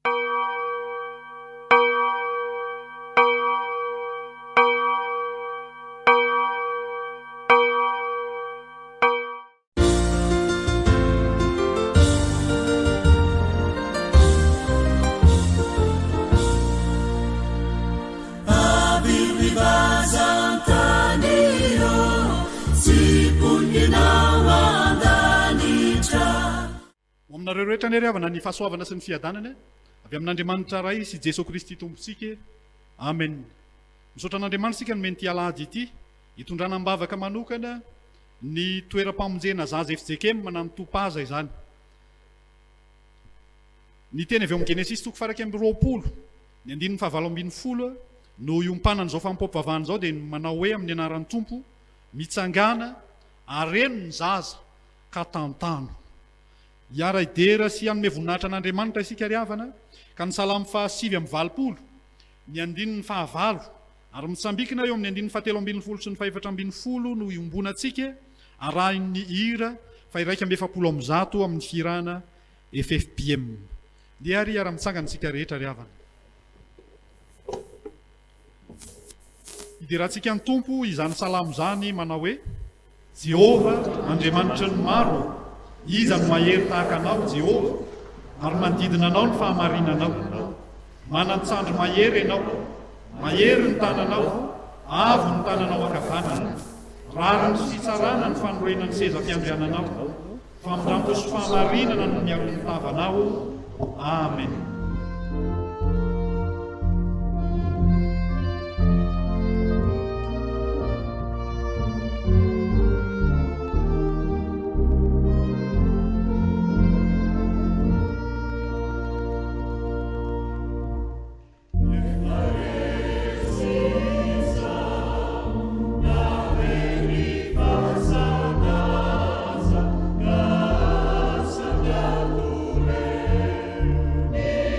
Aminareo rehetra ny ariavana ny fahasoavana sy ny fiadanana avy amin'Andriamanitra ray sy Jesosy Kristy tompontsika. Amen. Misaotra an'Andriamanitra sika nomeny ity alahady ity hitondrana mbavaka manokana ny toeram-pamonjena zaza Efijekemy manano topaza izany. Ny teny avy ao amin'ny Genesis toko faraky amin'ny 20 ny 9:20 no iompanana izao fampopavahana izao dia manao hoe amin'ny anaran'ny Tompo mitsangana areno ny zaza ka tantano. Iara idera sy anome voninahitra an'Andriamanitra isika riavana ka ny Salamo 5:20 ny 9:9 ary mitsambikina eo amin'ny 9:17 sy ny 4:40 no iombonantsika arahin'ny hira fa 170 amin'ny firana FFPM. Dia ary ara-mitsangana isika rehetra riavana. Ideratsika ny Tompo izany salamo zany manao hoe: Jehova Andriamanitra ny maro, iza no mahery tahaka anao Jehova, ary manodidina anao ny fahamarinanao. Manan-tsandro mahery ianao, mahery ny tananao, avo ny tananao ankavanana. Rary ny fitsarana ny fanorenany seza fiandriananao, famindrampo sy fahamarinana no miaro ny tavanao. Amen. Yeah.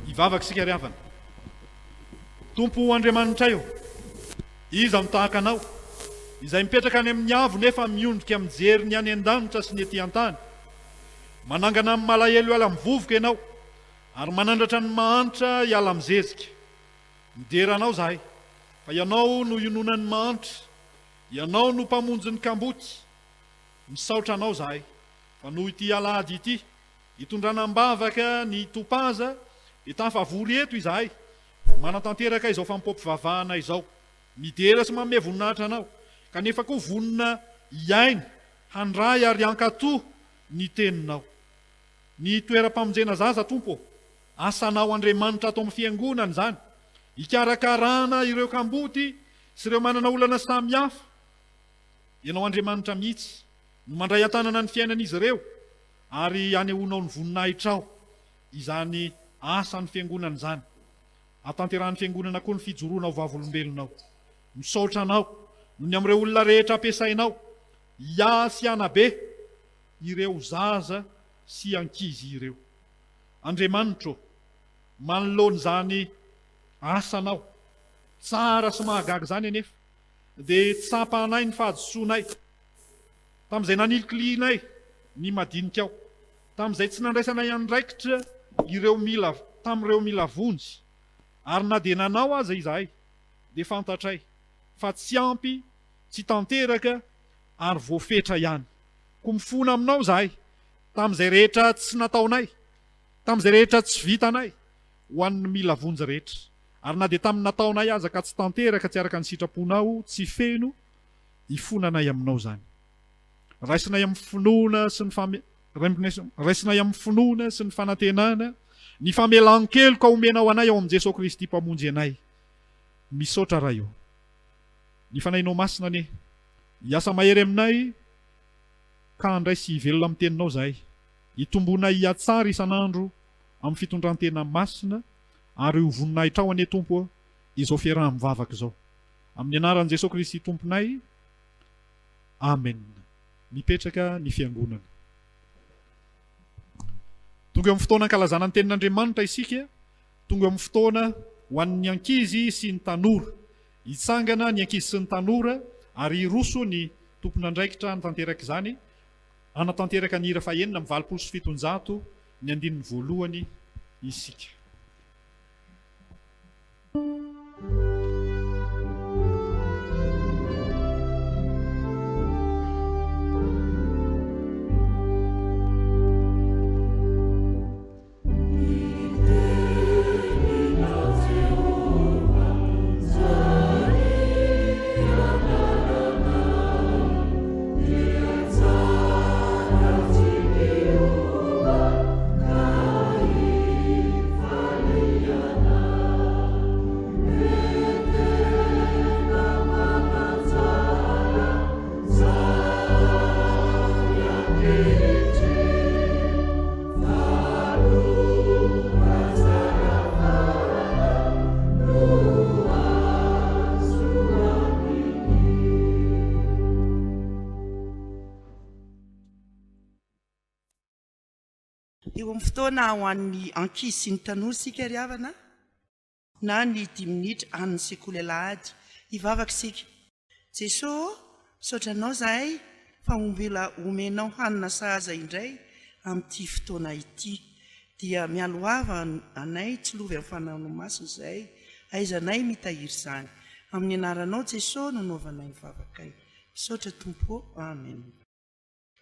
ivavaka sika riavana. Tompo Andriamanitra io, iza mitahaka anao, izay mipetraka any amin'ny avo nefa miondrika mijery ny any an-danitra sy ny ety an-tany. Manangana amin'ny malahelo hiala mivovoka ianao, ary manandratra ny mahantra hiala mizezika. Mideranao zahay, fa ianao no iononany mahantra, ianao no mpamonjy ny kamboty. Misaotra anao zahay, fa noho ity alahady ity, hitondrana mbavaka ny topaza, hitafavory eto izahay, manatanteraka izao fampompivavahana izao, midera sy manome voninahitra anao, kanefa koa vonina iaina, handray ary ankatoa ny teninao. Ny toeram-pamonjena zaza Tompo, asanao Andriamanitra atao amin'ny fiangonana zany, hikarakarana ireo kamboty sy ireo manana olana samihafa. Ianao Andriamanitra mihitsy no mandray atanana ny fiainan'izy ireo, ary anehoanao ny voninahitrao izany asan'ny fiangonana zany. Atanterahan'ny fiangonana koa ny fijoroana ho vavolombelonao. Misaotra anao no ny amin'ireo olona rehetra ampiasainao, hiasy anabe ireo zaza sy ankizy ireo. Andriamanitra, manoloany zany asanao tsara sy mahagaga zany anefa, dia tsapanay ny fahadisoanay tamin'izay nanilikilianay ny madinikao, tamin'izay tsy nandraisanay andraikitra tamin'ireo mila vonjy, ary na dia nanao aza izahay dia fantatray fa tsy ampy, tsy tanteraka ary voafetra ihany. Ko mifona aminao zahay tamin'izay rehetra tsy nataonay, tamin'izay rehetra tsy vitanay ho an'ny mila vonjy rehetra, ary na dia tamin'ny nataonay aza ka tsy tanteraka, tsy araka ny sitraponao, tsy feno, hifonanay aminao zany. Raisinay amin'ny finoana sy ny fanantenana, ny famelan-keloka omenao anay ao amin'ny Jesosy Kristy mpamonjy anay. Misaotra raha io. Ny fanahinao masina ane, hiasa mahery aminay, ka handray sy hivelona amin'ny teninao zahay, hitombonay hiatsara isan'andro amin'ny fitondrantena masina, ary ho voninahitra ao ane Tompo izao fiaraha-mivavaka izao. Amin'ny anaran'i Jesosy Kristy Tomponay, amen. Mipetraka ny fiangonana. Tonga eo amin'ny fotoana ankalazana ny tenin'Andriamanitra isika, tonga eo amin'ny fotoana ho an'ny ankizy sy ny tanora. Hitsangana ny ankizy sy ny tanora, ary hiroso ny tompon'andraikitra nitanteraka izany, anatanteraka ny hira fahenina amin'ny 700 ny andininy voalohany isika. Eo amin'ny fotoana ho an'ny ankizy sy ny tanora sika ry havana, na ny 10 minitra an'ny sekoly alahady, hivavaka sika. Jesosy, saotranao zahay fa mbola omenao hanina sahaza indray amin'ity fotoana ity, dia mialoava anay tsy lovy amin'ny fanaonao masina zahay, aizanay mitahiry izany. Amin'ny anaranao Jesosy no naovanay mivavakay. Misaotra Tompo, amen.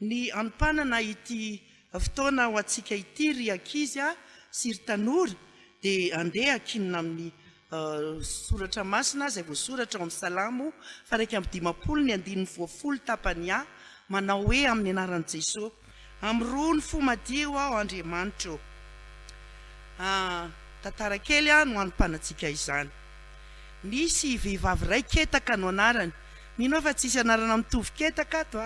Ny animpanana ity fotoana ho antsika ity ry ankizy sy ry tanora, dia andeha akinina amin'ny soratra masina izay voasoratra ao amin'ny Salamo 119 tapany A, manao hoe amin'ny anaran'i Jesosy, amin'ny fo madio ao Andriamanitra. Tantara kely no animpanantsika izany. Nisy vehivavy iray ketaka no anarany. Mino fa tsisy anarana mitovy ketaka ato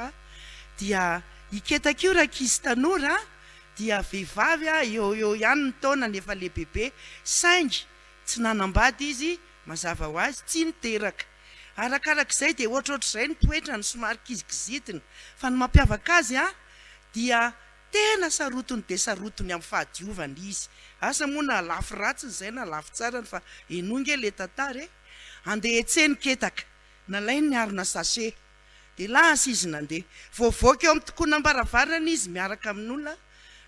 dia iketaka io rankizy tanora dia vehivavy eo ihany ny taona nefa lehibe, saingy tsy nanambady izy mazava ho azy, tsy niteraka. Arakarak'izay dia ohatrohatr'izay ny toetrany somary kizikizitina, fa ny mampiavaka azy dia tena sarotony de sarotony amin'ny fahadiovana izy asa moana lafy ratsiny zay na lafy tsarany fa enonge le tantara andeha etseny ketaka nalai ny arona sase de lasa izy nandeha voavoaka eo amin'ny tokoana ambaravarana izy miaraka amin'olona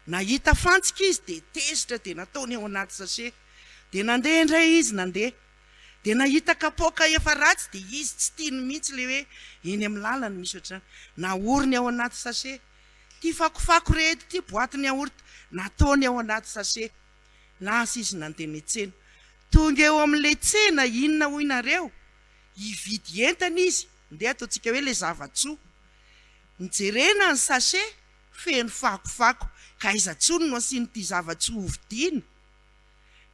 nahita fantsika izy de tezitra de nataony ao anaty sase de nandeha indray izy nandeha de nahita kapoka efa ratsy de izy tsy tiany mihitsy le hoe eny amin'ny lalany misy ohatrany naoriny ao anaty sase ty fakofako rehetra ty boatiny aorita nataony ao anaty sase lasa izy nandeha ny tsena tonga eo amin'le tsena inona ho inareo hividy entana izy ndeha ataontsika hoe le zavatsoa nijerena ny sase feno fakofako ka izatsony no asiny ty zavatsoa hovidiana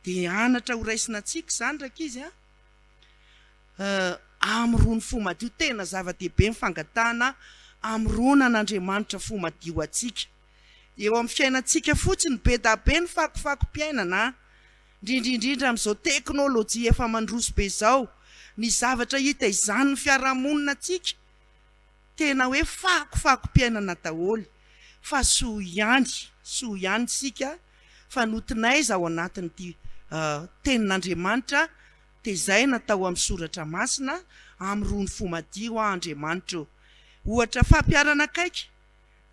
de anatra ho raisina tsika zany raka izy am'rony fo madio tena zava-dehibe mifangatahana am'ronan'Andriamanitra fo madio atsika eo amin'ny fiainantsika fotsiny be da be ny fakofako-piainana indrindrindrindra amin'izao teknôlôjia efa mandroso be zao ny zavatra hita izany ny fiarahamonina atsika tena hoe fakofako-piainana daholo fa soa ihany sika fa notinay za ao anatin'ity tenin'Andriamanitra de zay natao amin'ny soratra masina am'rony fo madio Andriamanitra ohatra fampiarana akaiky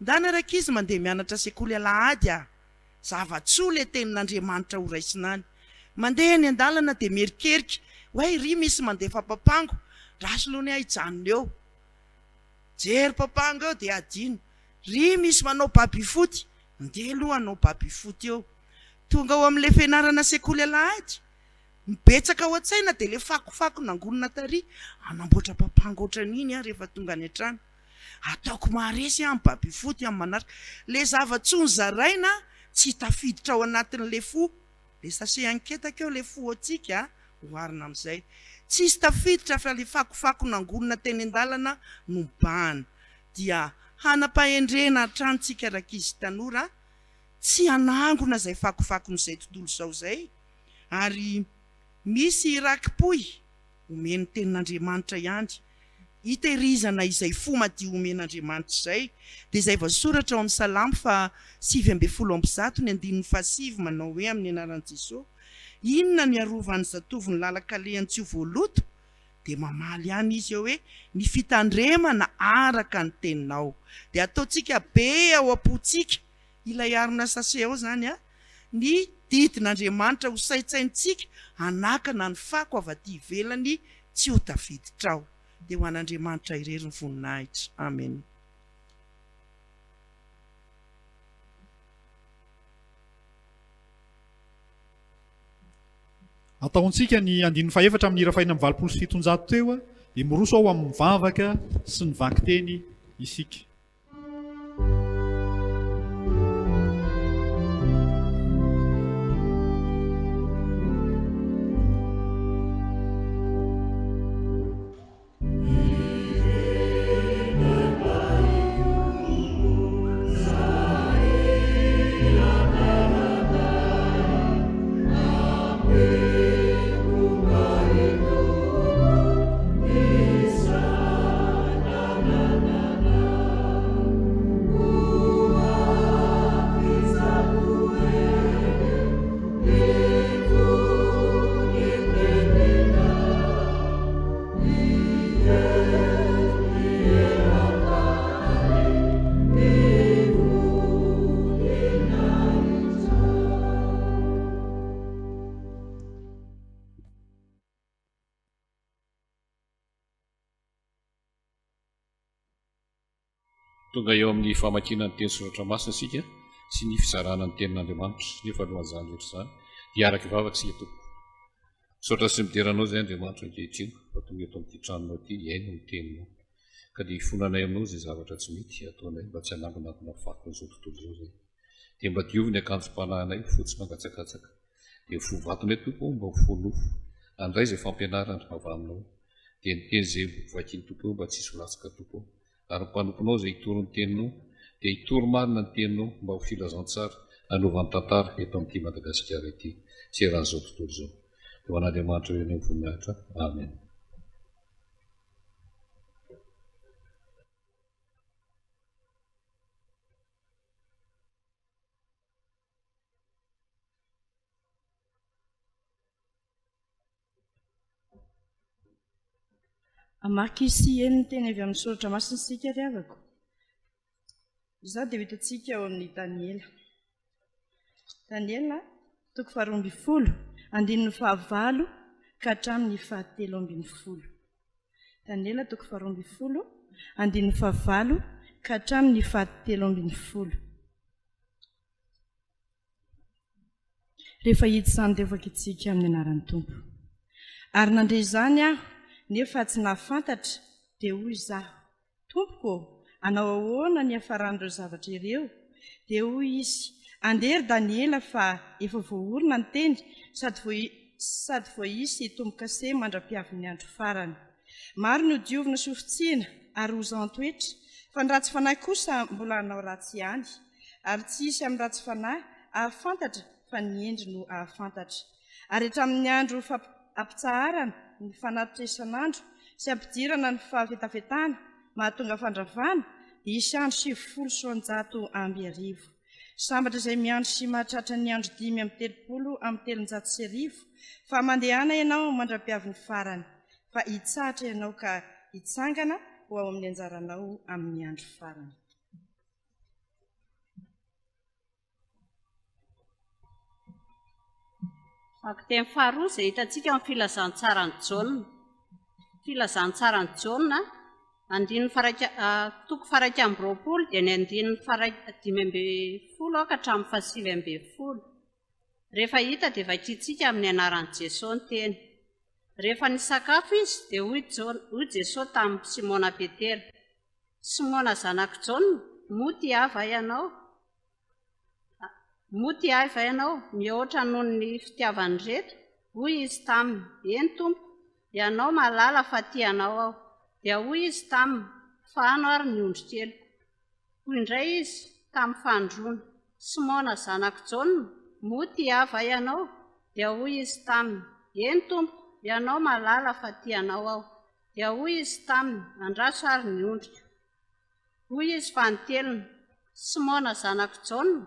ndana raka izy mandeha mianatra sekoly alahady zavatsoa le tenin'Andriamanitra ho raisinany mandeha ny andalana de merikerika hoe ry misy mandeha papango rasy lohany hijanona eo jery papango eo de adino ry misy manao babifoty ndeha aloha anao babifoty eo tonga ao amin'le fianarana sekoly alahady mibetsaka ao an-tsaina de le fakofako nangonina tary anamboatra papango ohatran'iny rehefa tonga any an-trano ataoko maharesy amin'ny babifoty amin'ny manaraka le zavatsony zaraina tsy tafiditra ao anatin'le fo le sase anketaka eo le fo atsika hoarina amin'izay tsisy tafiditra fa le fakofako nangonina teny an-dalana nobahana dia hanampahendrena atrantsika rakizy tanora tsy anangona zay fakofakon'izay tontolo zao zay ary misy rakipoy omeny tenin'Andriamanitra ihany hitehirizana izay fo madio omen'Andriamanitra zay de zay voasoratra ao amin'ny Salamo fa 7:7 manao hoe amin'ny anaran'i Jesosy inona ny arovan'ny zatovo ny lalakaleany tsy ho voaloto de mamaly ihany izy eo hoe ny fitandremana araka ny teninao de ataontsika be ao am-potsika ilay arona sase ao zany ny didin'Andriamanitra ho saitsaintsika anakana ny fako avy aty ivelany tsy ho tafiditra ao de ho an'Andriamanitra irery ny voninahitra amen. Ataontsika ny andin'ny faefatra amin'ny hira faina amin'ny 700 teo de miroso ao amin'ny mivavaka sy ny vaky-teny isika. Tonga eo amin'ny famakiana ny teny soratra masina sika sy ny fizarana ny tenin'Andriamanitra nefa alohan'izany rehetra zany dia araka vavaka sika tompo misaotra sy mideranao zay Andriamanitra ankehitriny fa tonga eto amin'ity tranonao ity iaino ny teninao ka dia hifonanay aminao zay zavatra tsy mety ataonay mba tsy hanangona atina fako n'izao tontolo izao zay dia mba dioviny akanjo-panahinay fotsy mangatsakatsaka dia fovatonay tompo mba ho folofo andray zay fampianarana avy aminao dia ny teny zay vakiany tompo mba tsy hisy latsaka tompo ary mpanomponao zay hitoro ny teninao dia hitoro marina ny teninao mba ho filazantsara hanaovany tantara eto amin'ity Madagasikara ity sy eran'izao tontolo izao dia ho an'Andriamanitra ireny amin'ny voninahitra amen. amaky sy eny ny teny avy amin'ny soratra masiny sika ry avako izaho dia hitantsika eo amin'ny Daniela toko 12 andininy 9 ka hatramin'ny 13. Daniela toko 12 andininy 9 ka hatramin'ny 13. Rehefa hita izany dia afaka itsika amin'ny anaran'ny Tompo. Ary nandre izany aho nefa tsy nahafantatra dia hoy izaho, Tompoko, anao ahoana ny hafaran'ireo zavatra ireo? Dia hoy izy, andery Daniela fa efa voaorina ny teny sady voaisy tombokase mandra-piavy ny andro farany. Maro ny diovina sy ofitsina ary hozan-toetra, fa ny ratsy fanahy kosa mbola hanao ratsy ihany, ary tsy hisy amin'ny ratsy fanahy ahafantatra fa ny endry no ahafantatra. Ary hatramin'ny andro ampitsaharana ny fanatitra isan'andro sy ampidirana ny fahavetavetana mahatonga fandravana dia isy andro 700 sambatra izay miandro sy mahatratra ny andro 530 fa mandehana ianao mandra-piavy ny farany, fa hitsahatra ianao ka hitsangana ho ao amin'ny anjaranao amin'ny andro farany. Teny faharoa izay hitantsika amin'ny filazantsaran'ny Jaona. Filazantsaran'ny Jaona andininy toko 120 dia ny andininy 5:10 ka hatramin'ny 7:10. Rehefa hita dia vakitsika amin'ny anaran'i Jesosy ny teny. Rehefa nisakafo izy dia hoy Jesosy tamin'ny Simona Petera, Simona zanako Jaona, moty ava ianao, mihoatra noho ny fitiavany rehetra. Hoy izy taminy, eny Tompo, ianao malala fa tianao aho. Dia hoy izy taminy, fano ary ny ondry keliko. Hoy indray izy tamin'ny fandroana, Simona zanako Jaona, moty ava ianao. Dia hoy izy taminy, eny Tompo, ianao malala fa tianao aho. Dia hoy izy taminy, andraso ary ny ondriko. Hoy izy fanoteliny, Simona zanako Jaona,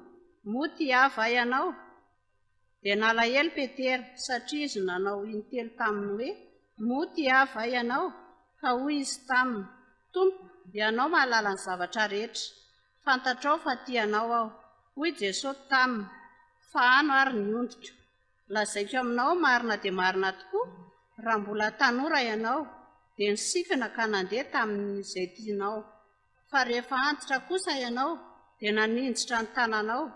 moty ava ianao. Dia nalahelo Petera satria izy nanao intelo taminy hoe, moty ava ianao. Ka hoy izy taminy, Tompo, ianao mahalala ny zavatra rehetra, fantatrao fa tianao aho. Hoy Jesosy taminy, fahano ary ny ondriko. Lazaiko aminao marina dia marina tokoa, raha mbola tanora ianao dia nisikina ka nandeha tamin'izay tianao, fa rehefa antitra kosa ianao dia naninjitra ny tananao,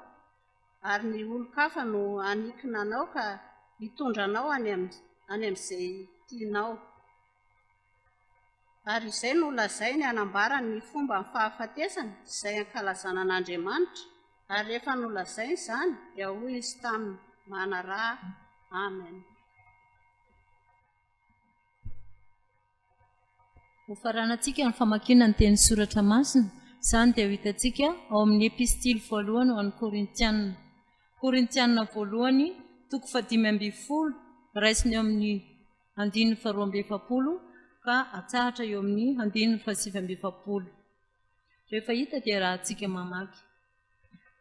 ary ny olon-kafa no anikinanao ka hitondranao any amin'izay tianao. Ary izay no lazay ny anambara ny fomba ny fahafatesana izay ankalazana an'Andriamanitra. Ary rehefa nolazainy izany dia hoy izy taminy, manaraha. Amen. Ho faranantsika ny famakiana ny teny soratra masina, izany dia ho hitantsika ao amin'ny epistily voalohany ho an'ny Korintianina voalohany toko 5:12 raisiny eo amin'ny 12 ka atsahatra eo amin'ny 7:20. Rehefa hita dia raha antsika mamaky.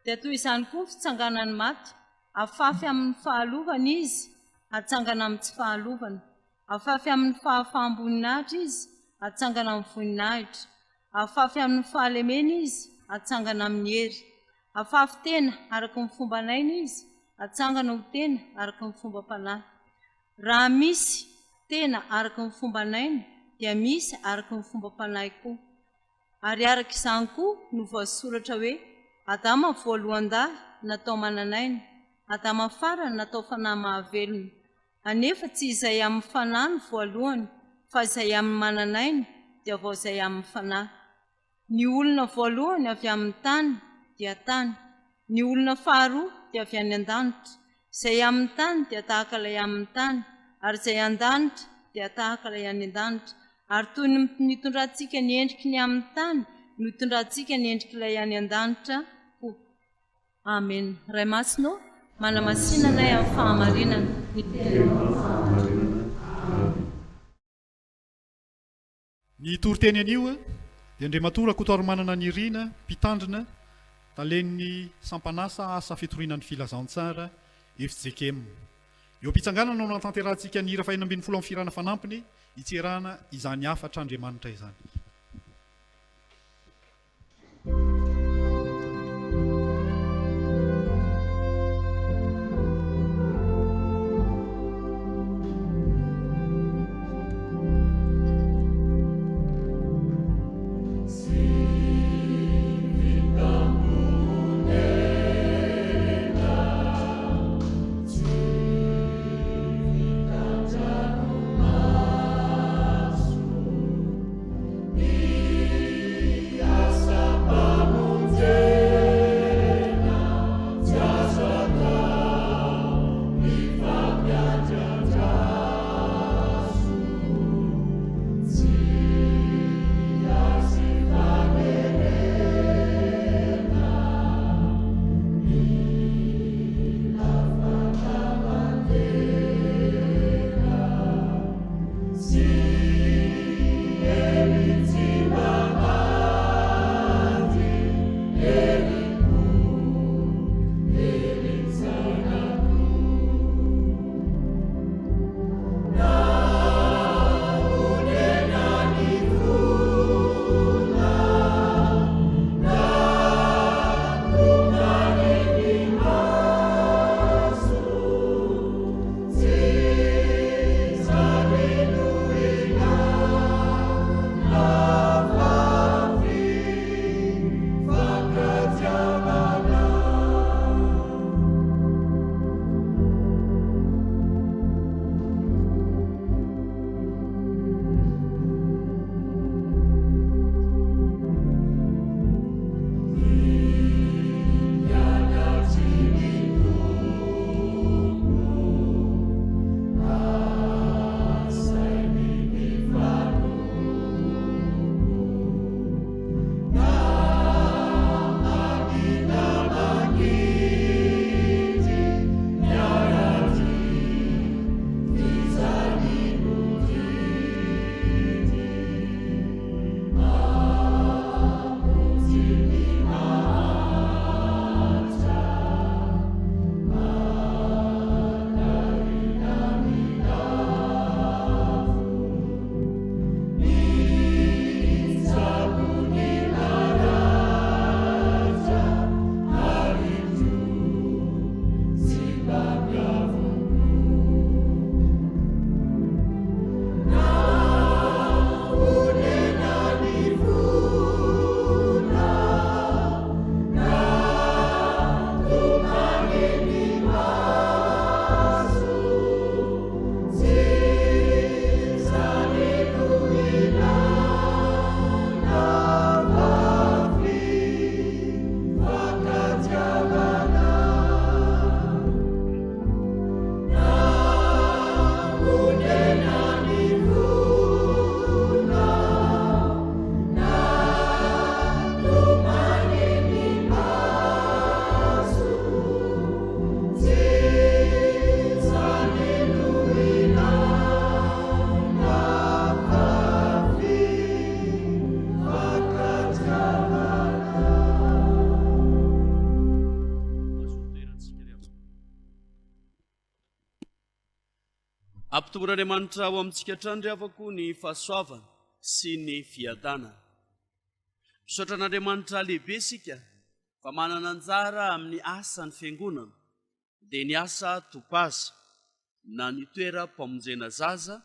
Dia toy izany koa fitsanganan'ny maty, afafy amin'ny fahalovana izy, atsangana amin'ny tsy fahalovana. Afafy amin'ny fahafahamboninahitra izy, atsangana amin'ny voninahitra. Afafy amin'ny fahalemena izy, atsangana amin'ny hery. Afafy tena araka ny fomba naina izy, atsangana ho tena araka ny fomba panahy. Raha misy tena araka ny fomba naina, dia misy araka ny fomba panahy koa. Ary araka izany koa no voasoratra hoe, Adama voalohan-dahy natao mananaina, Adama farany natao fanahy mahavelona. Anefa tsy izay amin'ny fanahy ny voalohany, fa izay amin'ny mananaina dia vao izay amin'ny fanahy. Ny olona voalohany avy amin'ny tany dia tany, ny olona faharoa dia avy any an-danitra. Izay amin'ny tany dia tahaka ilay amin'ny tany, ary izay an-danitra dia tahaka ilay any an-danitra. Ary toy ny nitondrantsika ny endriky ny amin'ny tany, no hitondrantsika ny endriky ilay any an-danitra koa. Amen. Ray masino, manamasinana amin'ny fahamarinana. Ny toriteny anio dia Andriamantora kotoary manana ny irina, mpitandrina, talen'ny sampanasa asa fitorinan'ny filazantsara Efjekema. eo am-pitsanganana no natanterantsika ny hira fahaenina ambin'ny folo amin'ny firana fanampiny hitserahana izany hafatra Andriamanitra izany. Ampitomboran'Andriamanitra ao amintsika hatrany ry havako ny fahasoavana sy ny fiadanana. Misaotra an'Andriamanitra lehibe sika fa manana anjara amin'ny asan'ny fiangonana dia ny asa topaza na ny toeram-pamonjena zaza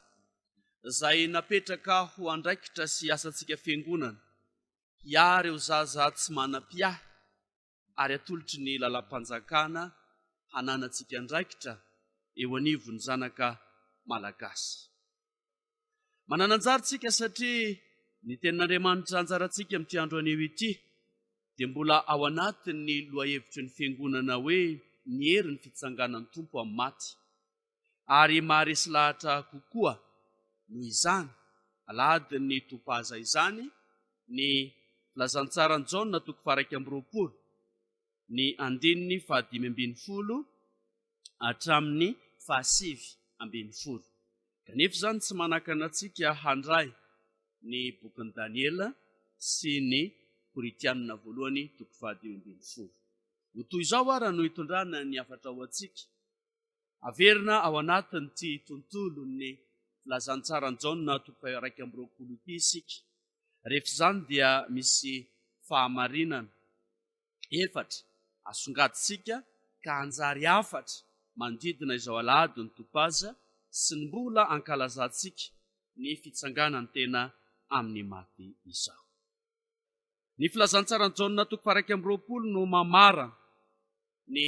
izay napetraka ho andraikitra sy asantsika fiangonana hiary eo zaza tsy manam-piahy ary atolotry ny lalam-panjakana hananantsika andraikitra eo anivon'ny zanaka malagasy. Manana anjara tsika satria ny tenin'Andriamanitra anjarantsika amin'ity andro anio ity dia mbola ao anatin'ny lohahevitry ny fiangonana hoe ny hery ny fitsanganan'ny tompo amin'ny maty, ary maharesy lahatra kokoa noho izany aladin'ny topaza izany ny filazantsaran'i Jaona 1:20 ny 5:10 hatramin'ny 7:10. Kanefa izany tsy manakana antsika handray ny bokin'i Daniela sy ny Koritianina 1:20. Ho toy izao ara no hitondrana ny hafatra ao antsika averina ao anatin' ty tontolo ny filazantsarany jaona toko 2 ity isika. Rehefa izany dia misy fahamarinana efatra asongaditsika ka anjary afatra mandidina izao alahady ny topaza sy ny mbola ankalazantsika ny fitsanganany tena amin'ny maty izao. Ny filazantsarany jaona toko 2 no mamara ny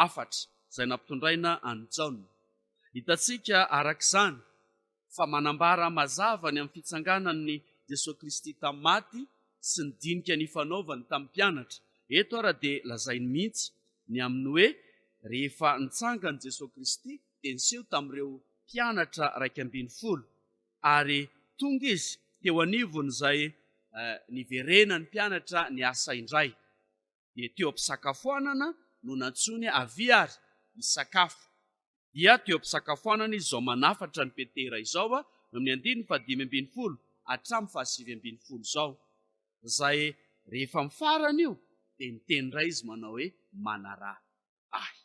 afatra izay nampitondraina any jaona. Hitatsika arak'izany fa manambara mazava ny amin'ny fitsanganan'ny Jesosy Kristy tamin'ny maty sy ny dinika ny fanaovany tamin'ny mpianatra. Eto ara dia lazainy mihitsy ny amin'ny hoe rehefa nitsangany Jesosy Kristy dia niseho tamin'ireo mpianatra 12 ary tonga izy teo anivon'izay niverenany mpianatra ny asa indray. Dia teo ampisakafoanana no nantsony aviary misakafo. Dia teo ampisakafoanana izy izao manafatra ny Petera izao amin'ny 5:20 hatramin'ny 7:20 izao. Zay rehefa mifarana io dia niteny indray izy manao hoe manarà ahy.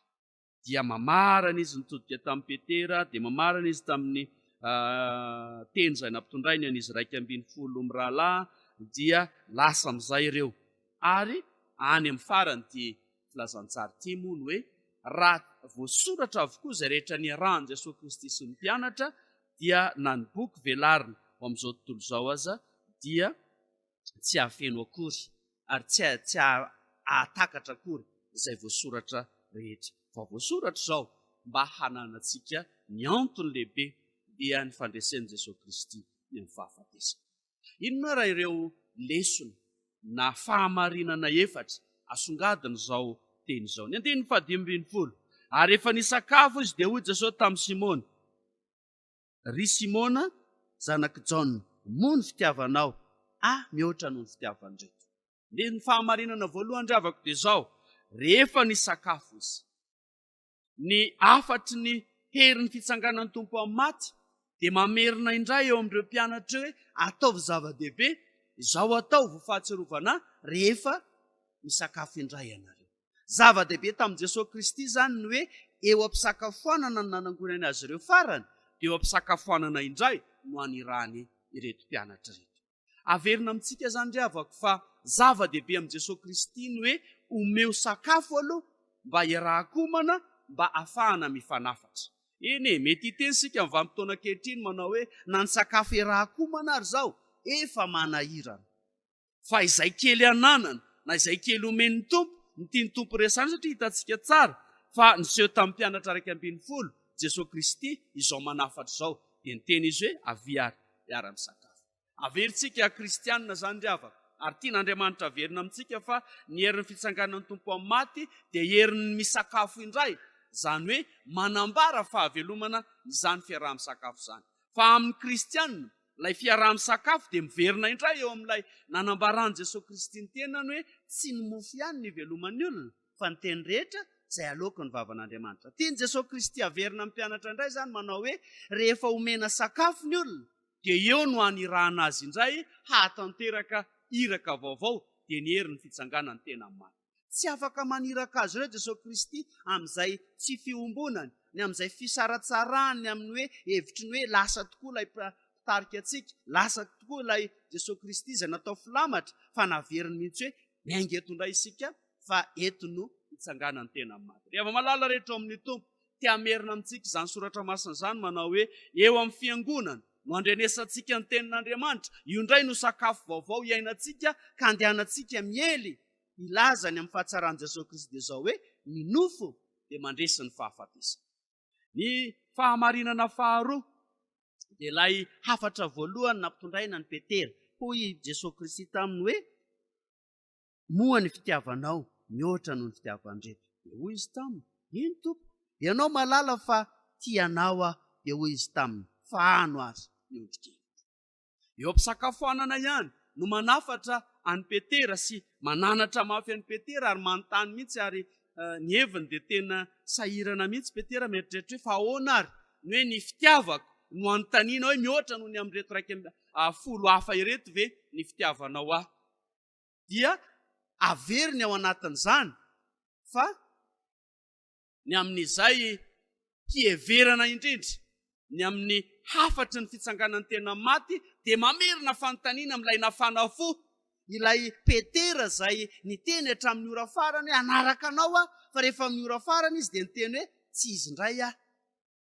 Dia mamarana izy nitodika tamin'ny Petera, dia mamarana izy tamin'ny teny izay nampitondrainy an'izy 2:20 mirahalahy, dia lasa amin'izay ireo. Ary any amin'ny farany ty filazantsary ty moa ny hoe raha voasoratra avokoa izay rehetra niarahan'i Jesosy Kristy sy ny mpianatra dia na ny boky velarina ho amin'izao tontolo izao aza dia tsy hafeno akory ary tsy ahatakatra akory izay voasoratra rehetra. Fa voasoratra izao mba hananantsika ny antony lehibe dia ny fandresen'i Jesosy Kristy ny amin'ny fahafatesana. Inona raha ireo lesona na fahamarinana efatra asongadiny izao teny izao. Ny 5:20 ary efa nisakafo izy dia hoy Jesosy tamin'ny Simona: ry Simona zanak'i Jaona, moa ny fitiavanao? Mihoatra noho ny fitiavan'ireto. Dia ny fahamarinana voalohany dravako dia izao: rehefa nisakafo izy, ny afatry ny herin'ny fitsanganan'ny tompo amin'ny maty dia mamerina indray eo amin'ireo mpianatra hoe ataovy zava-dehibe izao atao voafahatsiarovana rehefa misakafo indray ianareo. Zava-dehibe tamin'i Jesosy Kristy zany ny hoe eo ampisakafoanana ny nanangonany azy ireo farany, dia eo ampisakafoanana indray no anirany ireto mpianatra reto. Averina amintsika zany dravako fa zava-dehibe amin'i Jesosy Kristy ny hoe omeo sakafo aloha mba iaraha-komana mba ahafahana mifanafatra. Eny mety hiteny sika amin'ny vanim-potoana ankehitriny manao hoe na ny sakafo iaraha-komana ary zao efa manahirana. Fa izay kely ananana na izay kely omen'ny tompo ny tiany tompo resany, satria hitantsika tsara fa niseho tamin'ny mpianatra 2:20 Jesosy Kristy izao manafatra izao dia niteny izy hoe aviary miara-misakafo. Averintsika kristianina zany dravaka ary tian'Andriamanitra averina amintsika fa ny herin'ny fitsanganan'ny tompo amin'ny maty dia herin'ny misakafo indray, zany hoe manambara fahavelomana izany fiaraha-misakafo zany. Fa amin'ny kristianina ilay fiaraha-misakafo dia miverina indray eo amin'ilay nanambarany Jesosy Kristy ny tenany hoe tsy ny mofo ihany ny iveloman'ny olona fa ny teny rehetra izay aloky ny vavan'Andriamanitra. Tiany Jesosy Kristy averina amin'ny mpianatra indray zany manao hoe rehefa omena sakafo ny olona dia eo no anirahana azy indray hahatanteraka iraka vaovao dia ny herin'ny fitsanganany tena amin'ny maty. Tsy afaka maniraka azy ireo Jesosy Kristy amin'izay tsy fiombonany, ny amin'izay fisaratsarahany amin'ny hoe hevitry ny hoe lasa tokoa ilay tarika atsika, lasa tokoa ilay Jesosy Kristy izay natao filamatra, fa naveriny mihitsy hoe miainga eto indray isika fa eto no hitsanganany tena amin'ny maty. Rehefa malala rehetra amin'ny tompo tia amerina amintsika izany soratra masina izany manao hoe eo amin'ny fiangonana no andrenesantsika ny tenin'Andriamanitra, io indray no sakafo vaovao iainantsika ka andehanantsika miely ilazany amin'ny fahatsarany Jesosy Kristy dia izao hoe ny nofo dia mandresy ny fahafatesana. Ny fahamarinana faharoa dia ilay hafatra voalohany nampitondraina ny Petera, hoy Jesosy Kristy taminy hoe moa ny fitiavanao mihoatra noho ny fitiavan'ireto. Dia hoy izy taminy: iny tompo, ianao malala fa tianao dia hoy izy taminy: fa ano azy miondrikely. Eo ampisakafoanana ihany no manafatra any Petera sy mananatra mafy any Petera ary manontany mihitsy, ary ny heviny dia tena sahirana mihitsy Petera mieritreritra hoe fa ahoana ary ny hoe ny fitiavako no anontaniana hoe mihoatra noho ny amin'ireto 10 hafa ireto ve ny fitiavanao ahy. Dia averiny ao anatin'izany fa ny amin'izay hieverana indrindra ny amin'ny hafatry ny fitsanganany tena maty dia mamerina fanontaniana amin'ilay nafana fo ilay Petera zay niteny hatramin'ny ora farany hoe anaraka anao fa rehefa amin'ny ora farany izy dia niteny hoe tsy izy indray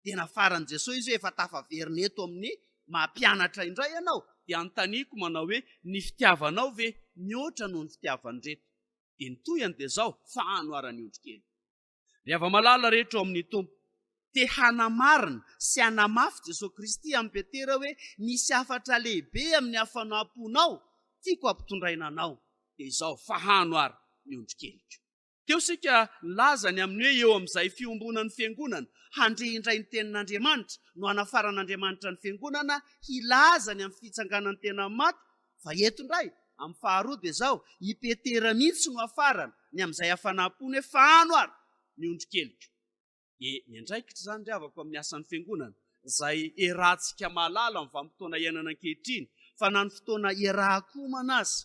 dia nafaran' Jesosy izy hoe efa tafaverina eto amin'ny mampianatra indray ianao dia anontaniko manao hoe ny fitiavanao ve mihoatra noho ny fitiavan'reto dia nitoyany dia zao fahanoarany ondrikely rehefa malala rehetra ao amin'ny tompo te hanamarina sy hanamafy Jesosy Kristy amin'ny Petera hoe misy hafatra lehibe amin'ny hafanamponao tiako ampitondraina anao dia izao fahanoara ny ondrikeliko teo sika lazany amin'ny hoe eo amin'izay fiombonan'ny fiangonana handrindray ny tenin'Andriamanitra no hanafaran'Andriamanitra ny fiangonana hilazany amin'ny fitsanganany tena maty fa eto indray amin'ny faharoa dia izao i Petera mihitsy no hafarana ny amin'izay hafanam-pony hoe fahanoara ny ondrikeliko miandraikitra izany ry havako amin'ny asan'ny fiangonana izay iarahantsika malala amin'ny vanim-potoana iainana ankehitriny fa na ny fotoana iarahan-komana azy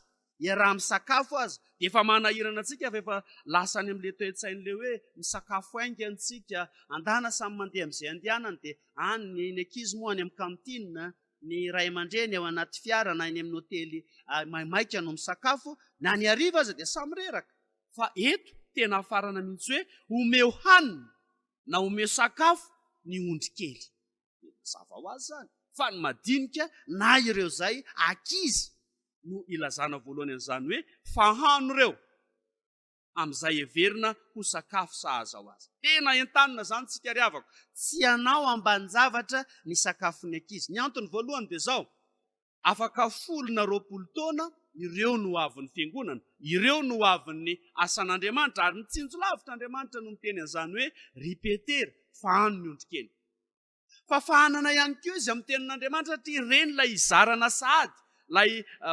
iaraha misakafo azy dia efa manahirana antsika fa efa lasany amin'ilay toe-tsain'ilay hoe misakafo aingantsika andana samy mandeha amin'izay andehanany dia any ny ankizy moa any amin'ny kantina ny ray aman-dreny ao anaty fiara na any amin'ny hotely maimaika no misakafo na ny hariva aza dia samy reraka fa eto tena hafarana mihitsy hoe omeo hanina na omeo sakafo ny ondrikely mazava ho azy zany fa ny madinika na ireo zay ankizy no ilazana voalohany an'izany hoe fahano ireo amin'izay heverina ho sakafo sahaza ho azy tena entanina zany tsika ry havako tsy anao ambanin-javatra ny sakafony ankizy ny antony voalohany dia zao afaka 20 taona ireo no avin'ny fiangonana ireo no avin'ny asan'Andriamanitra ary nitsinjo lavitra Andriamanitra no miteny an'izany hoe ry Petera fahano ny ondrikely fa fahanana ihany koa izy amin'ny tenin'Andriamanitra satria ireny lay izarana sahady lay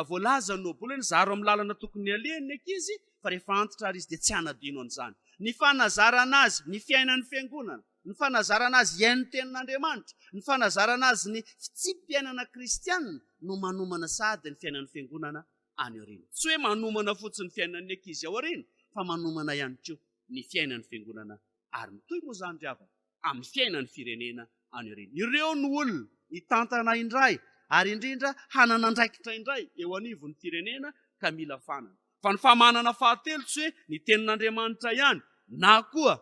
voalaza nobola ny zaro amin'ny lalana tokony alehany ankizy fa rehefa antitra ary izy dia tsy hanadino an'izany ny fanazarana azy ny fiainan'ny fiangonana ny fanazarana azy iain'ny tenin'Andriamanitra ny fanazarana azy ny fitsim-piainana kristianina no manomana sahady ny fiainan'ny fiangonana any aoriana tsy hoe manomana fotsiny fiainan'ny ankizy ao aoriana fa manomana ihany koa ny fiainan'ny fiangonana ary mitoy moa zany ry havako amin'ny fiainan'ny firenena any aoriana ireo no olona hitantana indray ary indrindra hananandraikitra indray eo anivon'ny firenena ka mila fanana fa ny famanana fahatelo tsy hoe ny tenin'Andriamanitra ihany na koa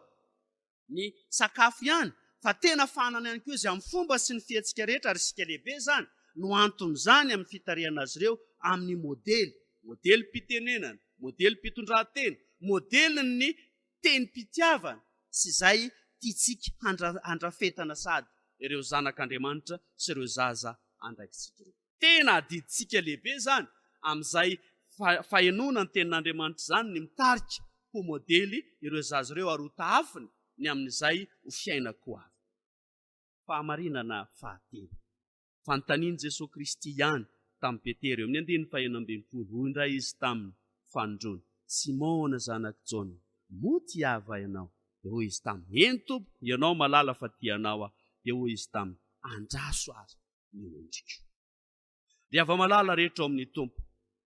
ny sakafo ihany fa tena fanana ihany koa izy amin'ny fomba sy ny fihetsika rehetra ary sika lehibe zany no antony zany amin'ny fitariana azy ireo amin'ny modely mpitenenana modely mpitondran-teny modely ny teny-pitiavana sy izay tiatsika handrafetana sady ireo zanak'Andriamanitra sy ireo zaza andraikitsika ireo tena adiditsika lehibe zany amin'izay fahenona ny tenin'Andriamanitra zany ny mitarika ho modely ireo zaza ireo ary ho taafiny ny amin'izay ho fiainako avy fahamarinana fahatelo fanontaniany Jesosy Kristy ihany tamin'ny Petera eo amin'ny 9:40 hoy indray izy tamin'ny fanondrony Simona zanak' Jona moty hava ianao dia hoy izy tamin'ny eny tompo ianao malala fa tianao dia hoy izy tamin'ny andraso azy ny ondriko rehefa malala rehetra ao amin'ny tompo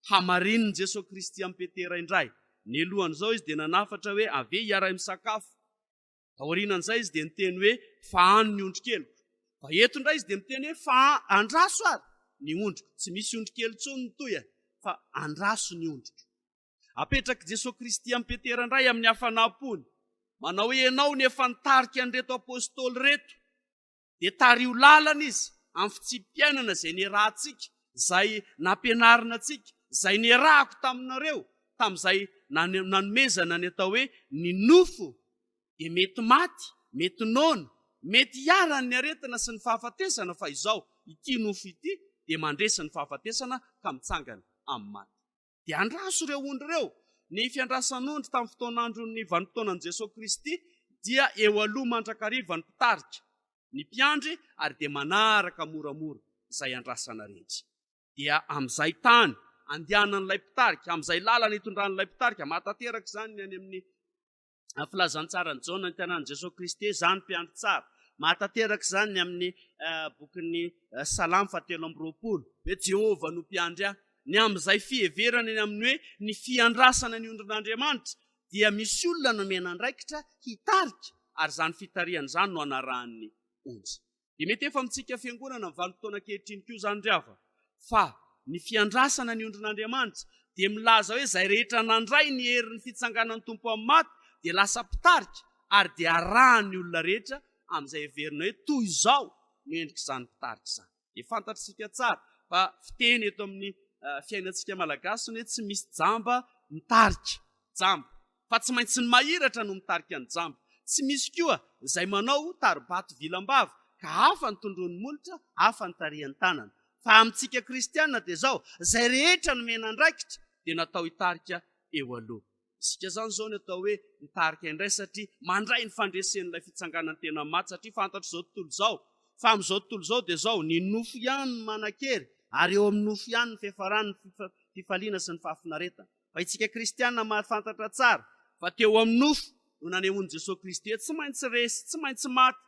hamarininy Jesosy Kristy amin'ny Petera indray ny alohan'izao izy dia nanafatra hoe ave hiara misakafo aorianan'izay izy dia niteny hoe fahano ny ondrikeliko fa eto indray izy dia miteny hoe andraso ary ny ondriko tsy misy ondrikely tsony nytoy fa andraso ny ondriko apetraka Jesosy Kristy amin'ny Petera indray amin'ny hafanam-pony manao hoe ianao ny efa nitarika an'ireto apôstôly reto dia tario lalana izy amin'ny fitsim-piainana izay niarahantsika izay nampianarina antsika izay niarahako taminareo tamin'izay nanomezana ny atao hoe ny nofo dia mety maty mety noana mety hiarany ny aretina sy ny fahafatesana fa izao ity nofo ity dia mandresa ny fahafatesana ka mitsangana amin'ny maty dia andraso ireo ondry ireo ny fiandrasan'ondry tamin'ny fotoan'andron'ny vanim-potoanan'i Jesosy Kristy dia eo aloha mandrakariva ny mpitarika ny mpiandry ary dia manaraka moramora izay andrasana rehetra dia amin'izay tany andehanan'ilay mpitarika amin'izay lalana hitondran'ilay mpitarika mahatateraka izany ny any amin'ny filazantsarany Jaona ny tanàn'i Jesosy Kristy zany mpiandry tsara mahatateraka izany ny amin'ny bokin'ny Salamo 7:20 hoe Jehova no mpiandry ahy ny amin'izay fiheverana ny amin'ny hoe ny fiandrasana ny ondrin'Andriamanitra dia misy olona nomena andraikitra hitarika ary zany fitariany zany no anarahany onjy. Dia mety efa mitsika fiangonana vanim-potoana ankehitriny koa zany reava fa ny fiandrasana ny ondrin'Andriamanitra dia milaza hoe zay rehetra nandray ny herin'ny fitsanganan'ny tompo amin'ny maty dia lasa mpitarika ary dia arahany olona rehetra amin'izay heverina hoe toy izao no endrika izany mpitarika izany. Dia fantatritsika tsara fa fiteny eto amin'ny fiainantsika malagasy ny hoe tsy misy jamba mitarika jamba, fa tsy maintsy ny mahiratra no mitarika ny jamba. Tsy misy koa izay manao taribato vilam-bava ka hafa ny tondron'ny molotra, hafa ny tarihan'ny tanana. Fa amintsika kristianina dia zao, izay rehetra no menandraikitra dia natao hitarika eo aloha. Isika zany zao ny atao hoe mitarika indray satria mandray ny fandresen'ilay fitsanganany tena maty, satria fantatra izao tontolo izao. Fa amin'izao tontolo izao dia zao ny nofo ihany ny manan-kery ary eo amin'ny nofo ihany ny fiafarany ny fifaliana sy ny fahafinaretana. Fa isika kristianina mahafantatra tsara fa teo amin'ny nofo no nanehoan'i Jesosy Kristy hoe tsy maintsy resy, tsy maintsy maty.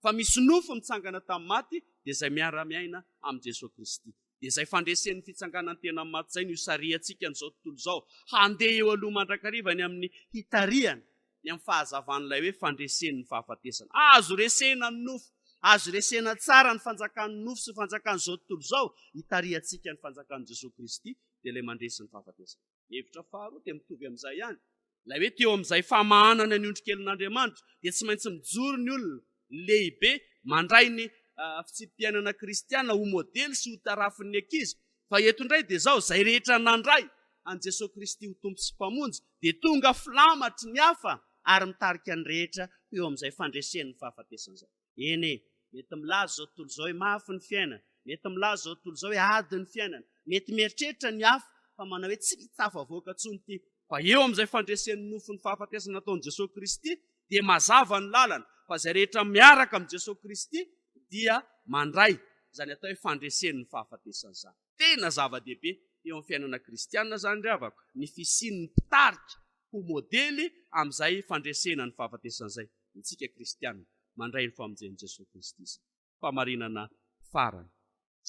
Fa misy nofo mitsangana tamin'ny maty dia izay miara-miaina amin'i Jesosy Kristy. Dia izay fandresen'ny fitsanganany tena maty izay no isariantsika n'izao tontolo izao. Handeha eo aloha mandrakariva ny amin'ny hitariany, ny amin'ny fahazavan'ilay hoe fandresen'ny fahafatesana. Azo resena ny nofo, azo resena tsara ny fanjakan'ny nofo sy fanjakan'izao tontolo izao, hitariantsika ny fanjakan'i Jesosy Kristy dia ilay mandresy ny fahafatesana. Hevitra faharoa dia mitovy amin'izay ihany. Ilay hoe teo amin'izay famahanana ny ondrikelin'Andriamanitra dia tsy maintsy mijoro ny olona lehibe mandray ny fitsim-piainana kristiana ho modely sy ho tarafin'ny ankizy. Fa eto indray dia zao, izay rehetra nandray an Jesosy Kristy ho tompo sy mpamonjy dia tonga filamatry ny hafa ary mitarika ny rehetra eo amin'izay fandresen'ny fahafatesana izay. Eny mety milaza zao tontolo izao hoe mafy ny fiainana, mety milaza zao tontolo izao hoe ady ny fiainana, mety mieritreritra ny hafa fa manao hoe tsy mitsafa avoaka tsony ity. Fa eo amin'izay fandresen'ny nofo ny fahafatesana nataon'i Jesosy Kristy dia mazava ny lalana. Fa izay rehetra miaraka amin'i Jesosy Kristy dia mandray izany atao hoe fandresen'ny fahafatesana izany. Tena zava-dehibe eo amin'ny fiainana kristianina zany ravako, ny fisian'ny mpitarika ho modely amin'izay fandresena ny fahafatesana izay. Isika kristianina mandray ny famonjen'i Jesosy Kristy izay. Famarinana farany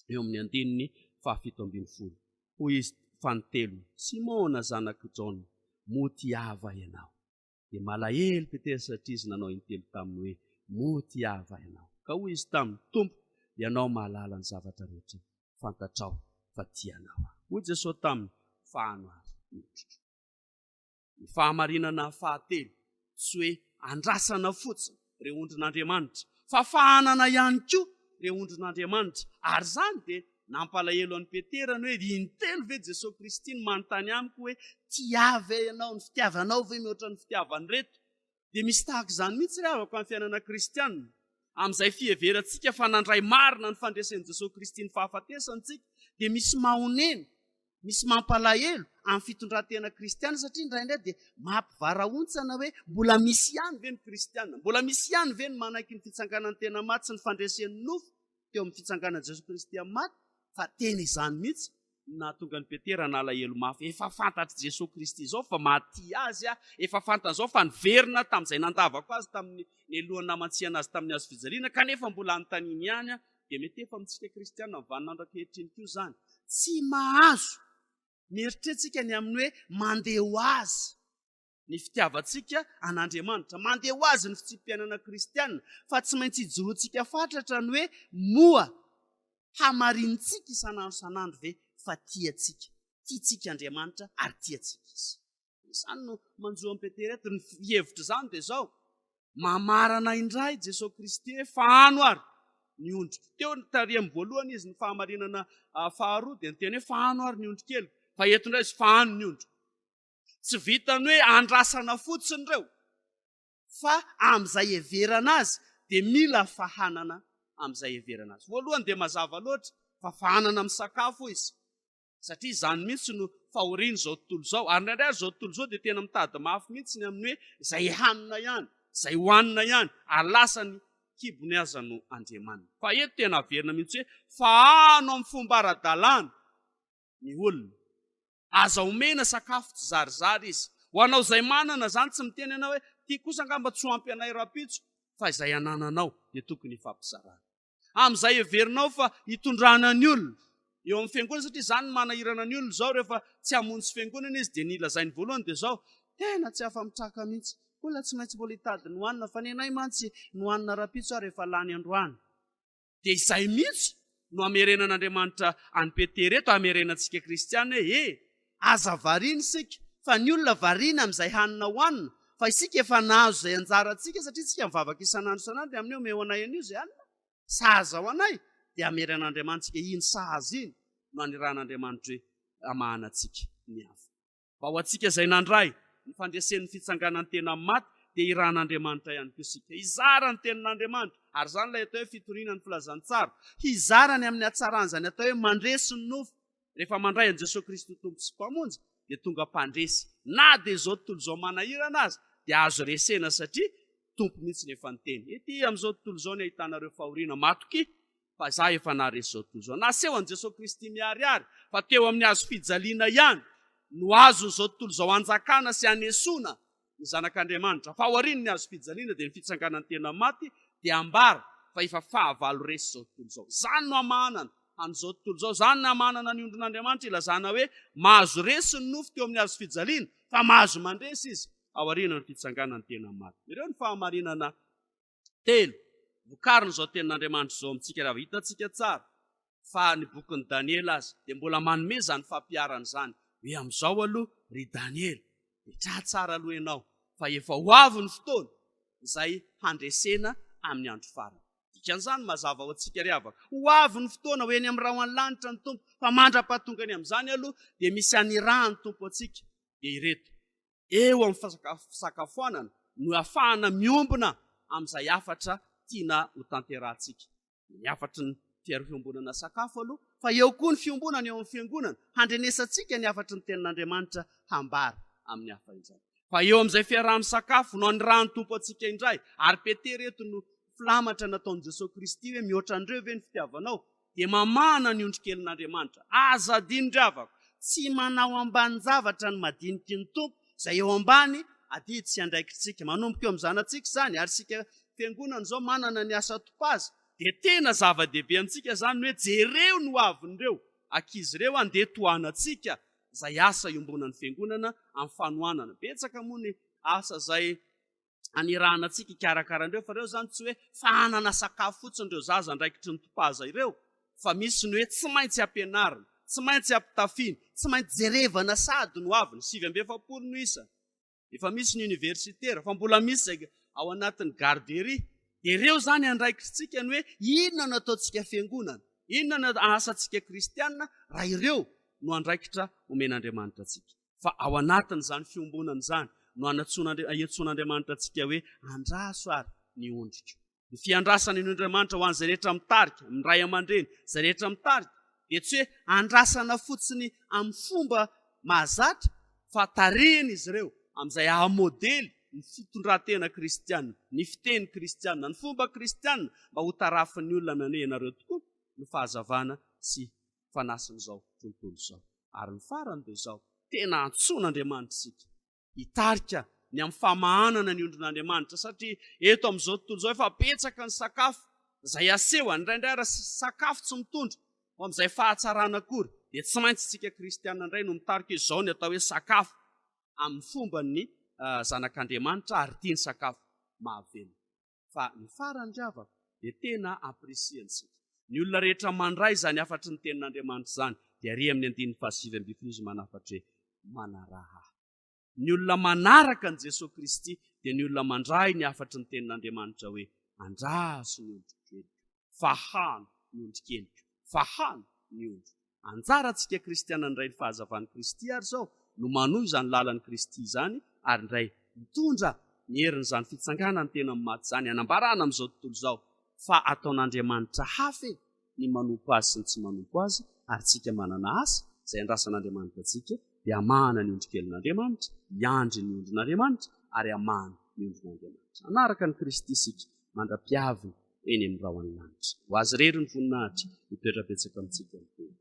eo amin'ny andininy 7:12. Hoy izy fanontelo, Simona zanaka Jaona, moty hava ianao. Dia malahelo Petera satria izy nanao intelo taminy hoe moty hava ianao. Ka hoy izy taminy, Tompo, ianao mahalala ny zavatra rehetra, fantatrao fa tianao. Hoy Jesosy taminy, fahano ary mihotritra. Ny fahamarinana fahatelo tsy hoe andrasana fotsiny ireo ondrin'Andriamanitra, fa fahanana ihany koa ireo ondrin'Andriamanitra. Ary zany dia nampalahelo an'i Petera ny hoe intelo ve Jesosy Kristy ny manontany amiko hoe tiava ianao, ny fitiavanao ve mihoatra ny fitiavany reto? Dia misy tahaka izany mihitsy rehavako amin'ny fiainana kristianina. Amin'izay fiheverantsika fa nandray marina ny fandresen'i Jesosy Kristy ny fahafatesantsika dia misy mahonena, misy mampalahelo amin'ny fitondrantena kristiana satria indraindray dia mampivaraontsana hoe mbola misy ihany ve ny kristianina, mbola misy ihany ve ny manaiky ny fitsanganany tena maty sy ny fandresen'ny nofo teo amin'ny fitsanganan'i Jesosy Kristy amin'ny maty. Fa tena izany mihitsy nahatonga ny Petera nalahelo mafy. Efa fantatry Jesosy Kristy izao fa maty azy, efa fantany izao fa niverina tamin'izay nandavako azy tamin'ny alohan'ny namantsihana azy tamin'ny hazo fijaliana kanefa mbola anontaniany ihany. Dia mety efa amintsika kristianina mivaninandro ankehitriny koa zany. Tsy mahazo mieritretsika ny amin'ny hoe mandeha ho azy ny fitiavantsika an'Andriamanitra, mandeha ho azy ny fitsim-piainana kristianina, fa tsy maintsy hijoroantsika fatratra ny hoe moa hamarinitsika isanandro isanandro ve fa tiatsika Andriamanitra ary tiatsika izy. Izany no manjoa amin'ny Petera eto. Ny hevitra zany dia zao, mamarana indray Jesosy Kristy hoe fahano ary ny ondriko. Teo tarihany voalohany izy ny fahamarinana faharoa dia niteny hoe fahano ary ny ondrikeliko. Fa eto indray izy fahano ny ondriko. Tsy vitany hoe andrasana fotsiny ireo, fa amin'izay heverana azy dia mila fahanana amin'izay heverana azy. Voalohany dia mazava loatra fa fahanana amin'ny sakafo izy, satria izany mihitsy no fahoriany izao tontolo izao. Ary indraindray izao tontolo izao dia tena mitady mafy mihitsy ny amin'ny hoe izay hanina ihany, izay hohanina ihany, ary lasa ny kibony aza no Andriamanina. Fa eto tena averina mihitsy hoe fahano amin'ny fomba ara-dalàna ny olona. Aza omena sakafo tsy zarizary izy. Ho anao izay manana zany tsy miteny ianao hoe tia kosa angamba tsy ho ampy anay rapitso, fa izay anananao dia tokony hifampizarana. Amin'izay heverinao fa hitondrana ny olona eo amin'ny fiangonana, satria izany manahirana ny olona izao rehefa tsy hamonjy fiangonana izy dia ny ilazainy voalohany dia zao, tena tsy afa-mitraka mihitsy mbola tsy maintsy mbola hitady ny hoanina fa ny anay mantsy ny hoanina rapitso ary efa lany androany dia izay mihitsy no amerenan'Andriamanitra any Petereto amerenantsika kristiana hoe aza variana isika fa ny olona variana amin'izay hanina hoanina fa isika efa nahazo izay anjarantsika satria isika mivavaka isan'andro isan'andro dia amin'io omeo anay an'io izay hanina sahaza ho anay dia amerenan'Andriamanitra iny sahaza iny no aniran'Andriamanitra hoe amahanantsika ny hafa mba ho antsika izay nandray ny fandresen'ny fitsanganan'ny tena maty dia iran'Andriamanitra ihany koa isika hizara ny tenin'Andriamanitra ary zany ilay atao hoe fitorinan'ny filazantsara hizarany amin'ny hatsaran'izany atao hoe mandresy ny nofo rehefa mandray an' Jesosy Kristy tompo sy mpamonjy dia tonga mpandresy na dia izao tontolo izao manahirana azy dia azo resena satria tompo mihitsy ny efa nyteny ety amin'izao tontolo izao ny ahitanareo fahoriana matoky fa za efa naharesy izao tontolo izao naseho an' Jesosy Kristy miariary fa teo amin'ny azo fijaliana ihany no azon'izao tontolo izao anjakana sy anesona ny zanak'Andriamanitra fa aoriany ny azo fijaliana dia ny fitsanganan'ny tena maty dia ambara fa efa fahavalo resy izao tontolo izao zany no amahanana an'izao tontolo izao zany no amanana ny ondrin'Andriamanitra ilazana hoe mahazo resy ny nofo teo amin'ny azo fijaliana fa mahazo mandresy izy aoriana ny fitsanganan'ny tena maty ireo ny fahamarinana telo vokariny izao tenin'Andriamanitra izao amintsika raha hitantsika tsara fa ny bokin'ny Daniela azy dia mbola manome zany fampiarana izany hoe amin'izao aloha ry Daniela petra tsara aloha ianao fa efa ho avy ny fotoana izay handresena amin'ny andro farany dikan'izany mazava ho antsika ry havaka ho avy ny fotoana ho eny amin'ny raha ho any lanitra ny tompo fa mandra-pahatongany amin'izany aloha dia misy anirahany tompo antsika dia ireto eo amin'ny fisakafoanana no ahafahana miombona amin'izay afatra tiana ho tanterahantsika ny afatry ny fiombonana sakafo aloha fa eo koa ny fiombonana eo amin'ny fiangonana handrenesantsika ny afatry ny tenin'Andriamanitra hambara amin'ny hafa izany fa eo amin'izay fiaraha-misakafo no anirahany tompo antsika indray ary Petereto no filamatra nataon'i Jesosy Kristy hoe mihoatra andreo ve ny fitiavanao dia mamahana ny ondrikelin'Andriamanitra aza adiny havako tsy manao ambany zavatra ny madiniky ny tompo izay eo ambany adidy tsy andraikitsika manomboka eo amin'ny zanantsika izany ary sika fiangonana izao manana ny asa topazy dia tena zava-dehibe amintsika zany hoe jereo no avin'ireo ankizy ireo andeha tohanantsika izay asa iombonan'ny fiangonana amin'ny fanohanana betsaka moa ny asa izay anirahana antsika ikarakarandreo fa ireo zany tsy hoe fahanana sakafo fotsiny ireo zaza ndraikitry ny topaza ireo fa misy ny hoe tsy maintsy ampianarina tsy maintsy ampitafiny tsy maintsy jerevana sady no aviny 7 no isa efa misy ny universitaire fa mbola misy zay ao anatin'ny garderie dia ireo zany andraikitsika ny hoe inona no ataontsika fiangonana inona no asantsika kristianina raha ireo no andraikitra omen'Andriamanitra atsika fa ao anatin' izany fiombonana izany no iantson'Andriamanitra atsika hoe andraso ary ny ondrika ny fiandrasana ny Andriamanitra ho an'izay rehetra mitarika miray aman-dreny izay rehetra mitarika dia tsy hoe andrasana fotsiny amin'ny fomba mahazatra fa tarehina izy ireo amin'izay ahamodely ny fitondran-tena kristianina ny fiteny kristianina ny fomba kristianina mba ho tarafin'ny olona manoe ianareo tokoa ny fahazavana sy fanasin'izao tontolo izao ary ny farany dia izao tena antson'Andriamanitra isika hitarika ny amin'ny famahanana ny ondrin'Andriamanitra satria eto amin'izao tontolo izao efa betsaka ny sakafo izay aseho indraindray raha sakafo tsy mitondra ho amin'izay fahatsarana akory dia tsy maintsy isika kristianina indray no mitarika izao ny atao hoe sakafo amin'ny fomba ny zanak'Andriamanitra ary tia ny sakafo mahavelona fa ny farany dravaka dia tena apresiantsika ny olona rehetra mandray zany afatry ny tenin'Andriamanitra zany dia ry amin'ny 7 izy manafatra hoe manaraha ny olona manaraka an' Jesosy Kristy dia ny olona mandray ny afatry ny tenin'Andriamanitra hoe andraso ny ondrikeliko fahano ny ondrikeliko fahano ny ondro anjarantsika kristiana indray ny fahazavan'i Kristy ary zao no manohy izany lalan'i Kristy izany ary indray mitondra ny herin'izany fitsanganany tena maty izany anambarana amin'izao tontolo izao fa ataon'Andriamanitra hafa ny manompo azy sy ny tsy manompo azy ary tsika manana asa izay andrasan'Andriamanitra atsika dia amahana ny ondrikelin'Andriamanitra hiandry ny ondrin'Andriamanitra ary amahana ny ondrin'Andriamanitra anaraka ny Kristy isika mandra-piaviny eny amin'ny raha any lanitra ho azy rery ny voninahitra mitoetra-betsaka amintsika ny tena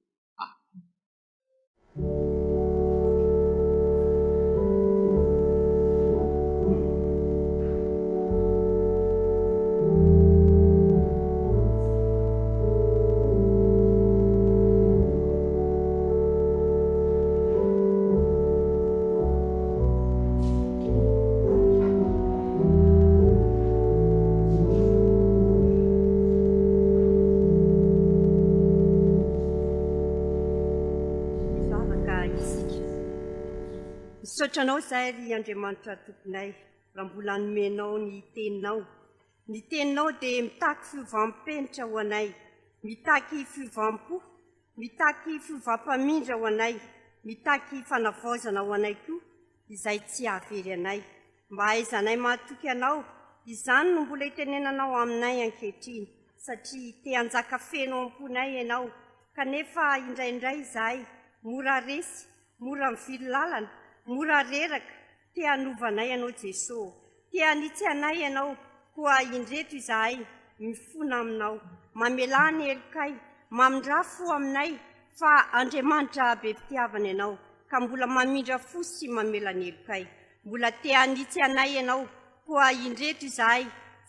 misaotranao zahay ry andriamanitra tomponay raha mbola nomenao ny teninao. Ny teninao dia mitaky fiovampenitra ho anay, mitaky fiovampo, mitaky fiovampamindra ho anay, mitaky fanavaozana ho anay koa izay tsy hahavery anay. Mba haizanay mahatoky anao, izany no mbola itenenanao aminay ankehitriny, satria te hanjaka feno am-ponay ianao, kanefa indraindray izahay mora resy, mora mivily lalana, mora reraka, te hanovanay ianao Jesosy, te hanitsy anay ianao, koa indreto izahay mifona aminao, mamelany elokay, mamindrafo aminay, fa Andriamanitra be mpitiavana ianao, ka mbola mamindra fo sy mamela ny elokay, mbola te hanitsy anay ianao, koa indreto izahay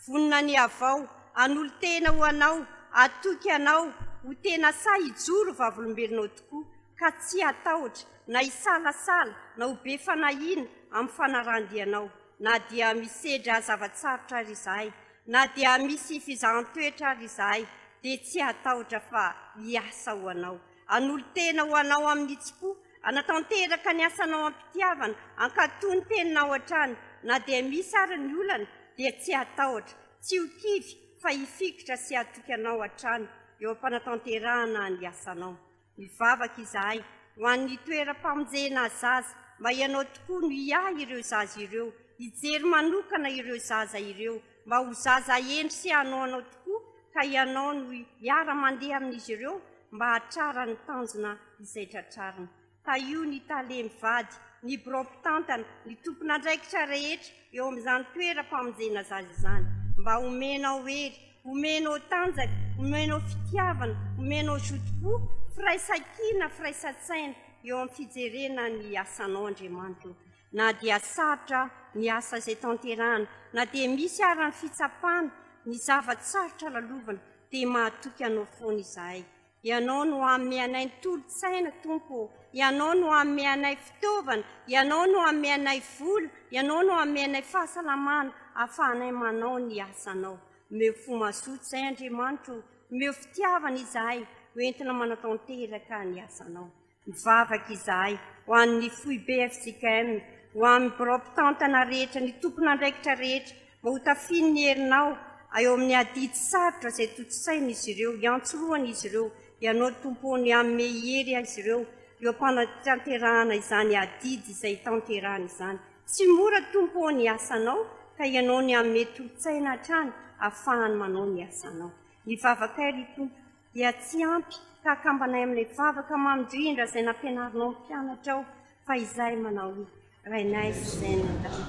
vonina ny avao, anolo tena ho anao, atoky anao, ho tena sa hijoro vavolombelonao tokoa, ka tsy hatahotra na hisalasala na ho be fanahina amin'ny fanarandianao, na dia misedra zavatsarotra ary izahay, na dia misy fizahan-toetra ary izahay, dia tsy hatahotra fa hiasa ho anao, anolo tena ho anao amin'ny itsi-po, anatanteraka ny asanao ampitiavana, ankatony teninao hatrany, na dia misy ary ny olana dia tsy hatahotra, tsy ho kivy fa hifikitra sy hatoky anao hatrany eo am-panatanterahana ny asanao. Mivavaka izahay ho an'ny toeram-pamonjena zaza, mba ianao tokoa no hiahy ireo zaza ireo, hijery manokana ireo zaza ireo, mba ho zaza endry sy hanao anao tokoa, ka ianao no hiara-mandeha amin'izy ireo, mba hatrara ny tanjona izay tratrarina. Ka io ny tale mivady, ny borompitantana, ny tompon'andraikitra rehetra eo amin'izany toeram-pamonjena zaza izany, mba omenao hery, omenao tanjaka, omenao fitiavana, omenao zotopo, firaisan-kina, firaisan-tsaina eo amin'ny fijerena ny asanao Andriamanitra. Na dia sarotra ny asa izay tanterahana, na dia misy ary ny fitsapana, ny zavatsarotra lalovana, dia mahatoky anao foana izahay. Ianao no hanome anay ny tolo-tsaina Tompo, ianao no hanome anay fitaovana, ianao no hanome anay vola, ianao no hanome anay fahasalamana, ahafahanay manao ny asanao. Meo fo mazoto izay Andriamanitra, meo fitiavana izahay, hoentina manatanteraka ny asanao. Mivavaka izahay ho an'ny foibe FJKM, ho amin'ny borompitantana rehetra, ny tompon'andraikitra rehetra, mba ho tafiny ny herinao, eo amin'ny adidy sarotra izay toto-saina izy ireo, iantsoroana izy ireo, ianao tompony hanome hery azy ireo, eo am-panatanterahana izany adidy izay tanterahana izany. Tsy mora tompony asanao, ka ianao ny hanome tolo-tsaina hatrany, ahafahany manao ny asanao. Ny vavaka ry Tompo dia tsy ampy, ka akambanay amin'ilay vavaka mamindrindra izay nampianarinao mpianatrao, fa izay manao io. Rainay sy izay nandany,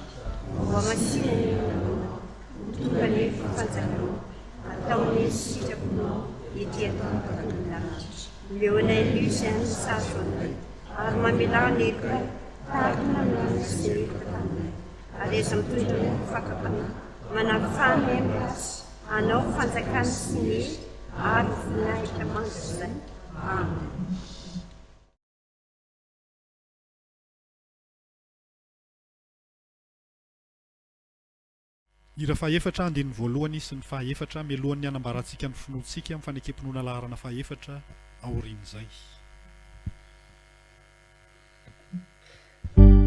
ho amasina ny nanao, tonga ny fanjakana, ataon'ny sitraponao, itiaton'ny lavitra. Meo anay io izay ny sasoanay, ary mamelany elokay, tahakina amin'ny sy ny elokay, ary eza mitondra ny fakapana, manafany amin'ny asy, anao fanjakana sy ny ary voninahitra mandrazay. Amen. Hira fahaefatra andininy voalohany sy ny fahaefatra mialohan'ny anambarantsika ny finoantsika amin'ny fanekempinoana laharana fahaefatra aorian'izay. Oh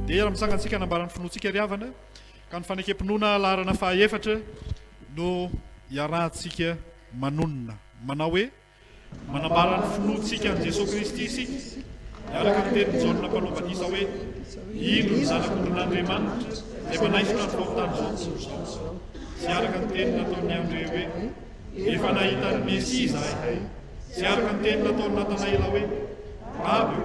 dia ara-mitsangantsika nambaran'ny finoantsika riavana ka ny fanekempinoana laharana fahaefatra no iarahantsika manonona manao hoe manambaran'ny finoantsika an' Jesosy Kristy isika miaraka ny tenin'ny Jaona mpanaovadisa hoe ino ny zanak'olon'Andriamanitra izay manaisona ny faotany zao sy araka ny teny nataon'ny Andre hoe efa nahita ny Mesia izahay sy araka ny teny nataon'ny Natanaela hoe Rabi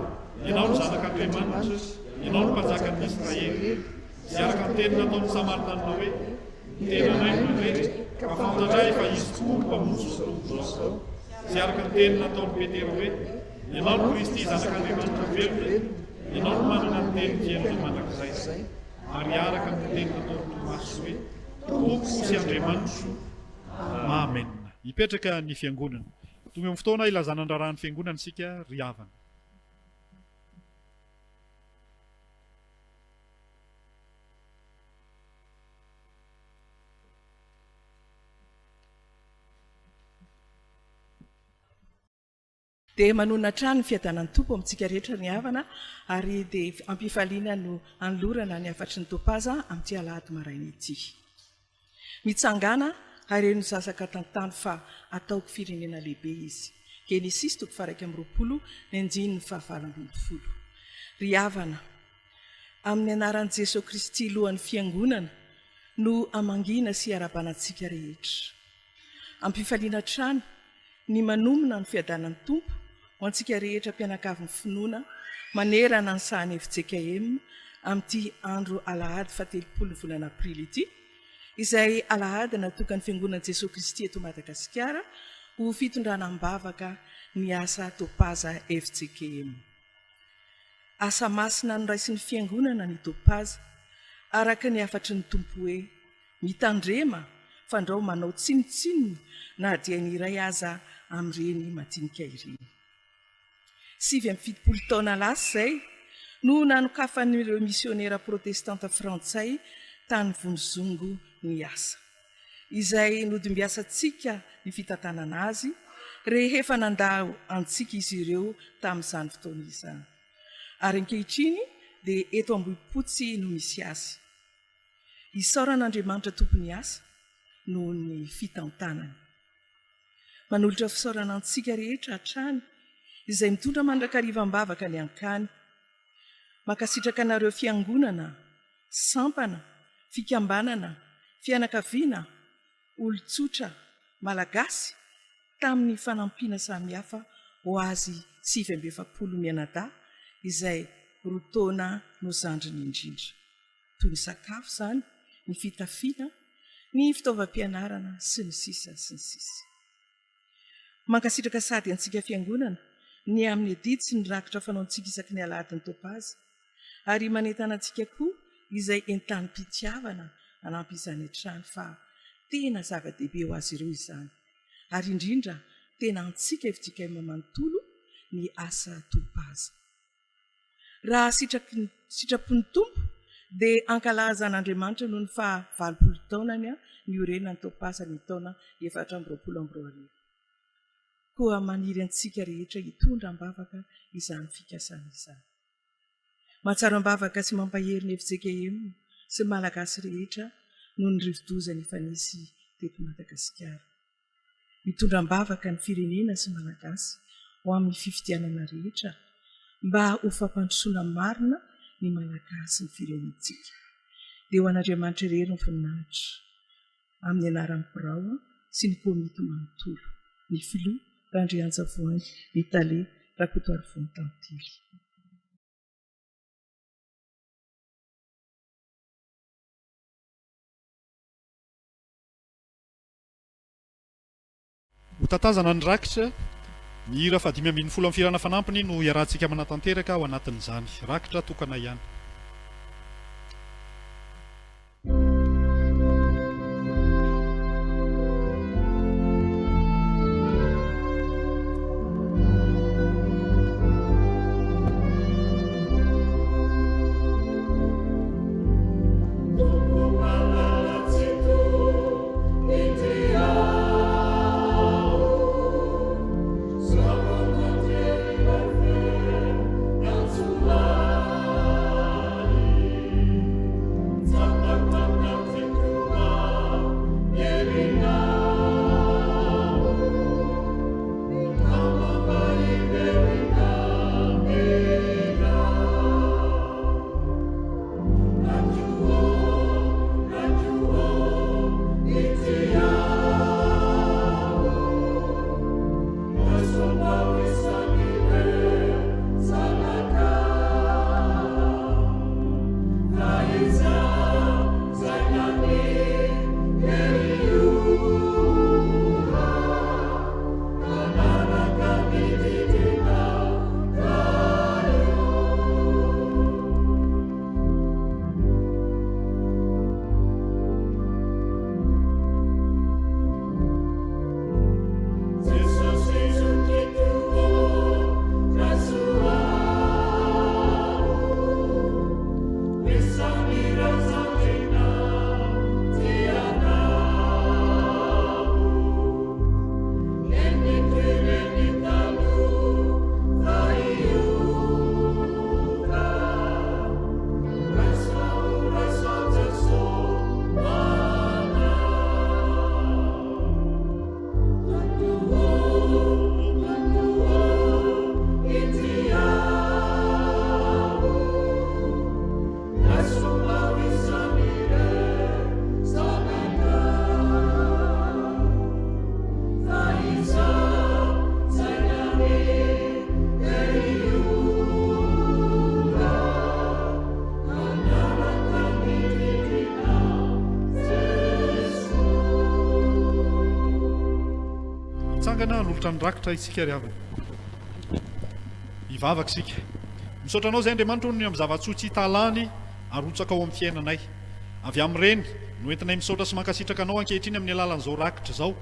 ianao ny zanak'Andriamanitra ianao ny mpanjakan'ny Israely sy araka ny teny nataon'ny Samaritanina hoe tena nay mandre ka fantatra efa izy tokoa mpamonjy tombo zao sy araka ny teny nataon'ny Petera hoe ianao ny Kristy zanak'Andriamanitra velona ianao ny manana ny teny tian'ny mandrakizay ary araka ny teny nataon'ny Tomasy hoe tompo sy Andriamanitra amen. Hipetraka ny fiangonana toy amin'ny fotoana ilazana ny raharahany fiangonana isika ry havana. dia manona trano ny fiadanan'ny tompo amintsika rehetra ny havana ary dia ampifaliana no anolorana ny afatry ny topaza amin'ity alahady maraina ity. Mitsangana ary no zasaka tantany fa ataoko firenena lehibe izy. Genesis 1:20 ny andiny ny 7:20. Ry havana, amin'ny anaran'i Jesosy Kristy lohan'ny fiangonana no amangina sy arabanantsika rehetra. Ampifaliana trano ny manomona ny fiadanan'ny tompo ho antsika rehetra mpianakavy ny finoana manerana ny sahany FJKM amin'ity andro alahady 17 volana aprily ity, izay alahady natokany fiangonan'i Jesosy Kristy eto Madagasikara ho fitondrana ambavaka ny asa Topaza FJKM. Asa masina ny raisin'ny fiangonana ny Topaza araka ny afatry ny tompo hoe mitandrema fandrao manao tsinotsinony na dia ny iray aza amin'ireny madinika ireny. 7 taona lasa izay no nanokafan'ireo misionera protestanta frantsay tany Vonizongo ny asa, izay nodimbiasantsika ny fitantanana azy rehefa nandao antsika izy ireo tamin'izany fotoana izany. Ary ankehitriny dia eto Ambohipotsy no misy azy. Isaoran'Andriamanitra tompony asa no ny fitantanany. Manolotra fisaorana antsika rehetra hatrany izay mitondra mandrakarivam-bavaka ny ankany. Makasitraka anareo fiangonana, sampana, fikambanana, fianakaviana, olon-tsotra, malagasy tamin'ny fanampiana samihafa ho azy 7 mianadahy izay rotaona no zandriny indrindra. Toy ny sakafo izany, ny fitafiana, ny fitaovam-pianarana sy ny sisa sy ny sisa. Mankasitraka sady antsika fiangonana ny amin'ny adidy sy ny rakitra fanaontsika isaky ny alahady ny Topaza, ary manentana antsika koa izay entany mpitiavana anampy izany hatrany fa tena zava-dehibe ho azy ireo izany, ary indrindra tena antsika FJKM manontolo ny asa Topaza. Raha sitrapon'ny tompo dia ankalazan'Andriamanitra noho ny 20 taonany ny orenany Topaza ny taona 420. Koa maniry antsika rehetra hitondra ambavaka izany fikasana izany. Mahatsara ambavaka sy mampahery ny FJKM sy malagasy rehetra noho ny rivodozany efa nisy teto Madagasikara. Hitondra ambavaka ny firenena sy malagasy ho amin'ny fifidianana rehetra mba ho fampandrosoana marina ny malagasy ny firenentsika. Dia ho an'Andriamanitra irery ny voninahitra amin'ny anaran'ny Birao sy ny komity manontolo, ny filoha Randrianjavoany, ny Tale Rakotoarivony Tantely. Ho tatazana ny rakitra ny hira 5:10 amin'ny firana fanampiny no iarahantsika manatanteraka ao anatin'izany rakitra tokana ihany. Love. nanolotra ny rakitra isika ry avana ivavaka isika misaotra anao zay Andriamanitra ny amin'ny zavatsotsy hitalany arotsaka ao amin'ny fiainanay avy amin'ireny no entinay misaotra sy mankasitraka anao ankehitriny amin'ny alalan'izao rakitra izao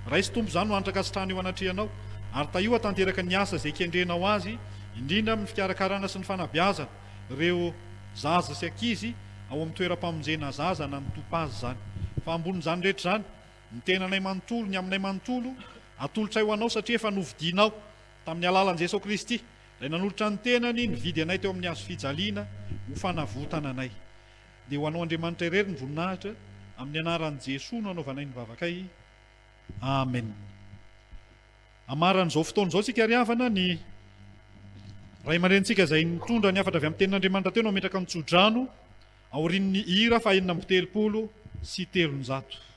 raisy tompo izany no antraka sitrany eo anatrehanao ary taio hatanteraka ny asa izay kendrenao azy indrindra amin'ny fikarakarana sy ny fanabeazana ireo zaza sy ankizy ao amin'ny toeram-pamonjena zaza na ny topazy zany fa ambonin'izany rehetra zany ny tenanay manontolo ny aminay manontolo atolotra ho anao satria efa novidinao tamin'ny alalan'i Jesosy Kristy ray nanolotra ny tenany nividy anay teo amin'ny hazo fijaliana ho fanavotana anay dia ho anao Andriamanitra irery ny voninahitra amin'ny anaran'i Jesosy no anaovanay ny vavakay amen. Amaran'izao fotoan'izao tsika ry havana ny ray aman-drenitsika izay nitondra ny afatra avy amin'ny tenin'Andriamanitra teo no ametraka amin'ny tsodrano aorian'ny hira fa 430 sy 300.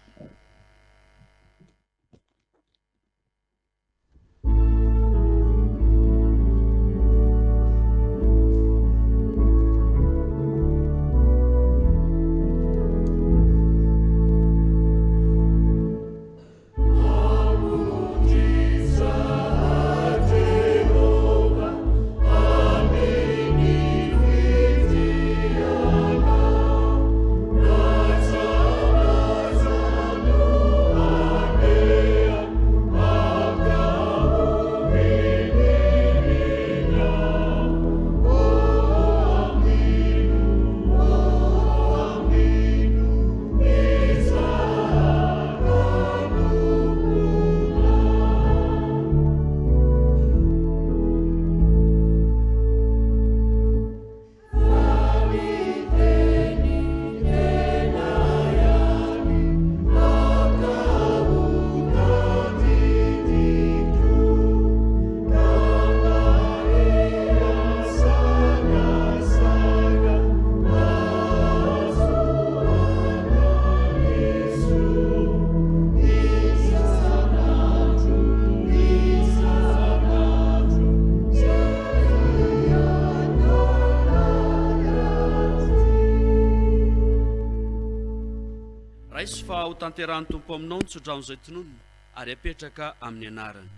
Tanterahany tompo aminao ny tsodrano izay tononona ary apetraka amin'ny anarany.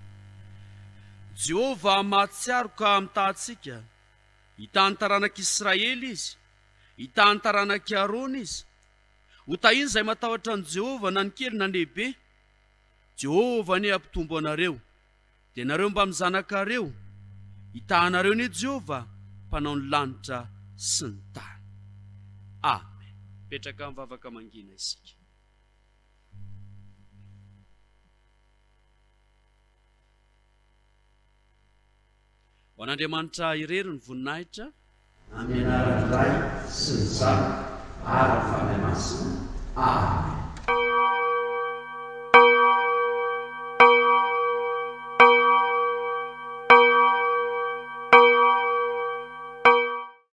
Jehovah mahatsiaro ka mitahantsika, hitany taranak'Israely izy, hitany taranak'i Arona izy. Ho tahiny izay matahotra ny Jehovah na ny kely na ny lehibe. Jehovah ny ampitombo anareo, dia nareo mba mizanakareo. Hitahanareo ny Jehovah mpanao ny lanitra sy ny tany. Amen. Petraka mivavaka mangina isika. Ho an'Andriamanitra irery ny voninahitra amin'ny anaran'ny Ray sy ny Zanaka ary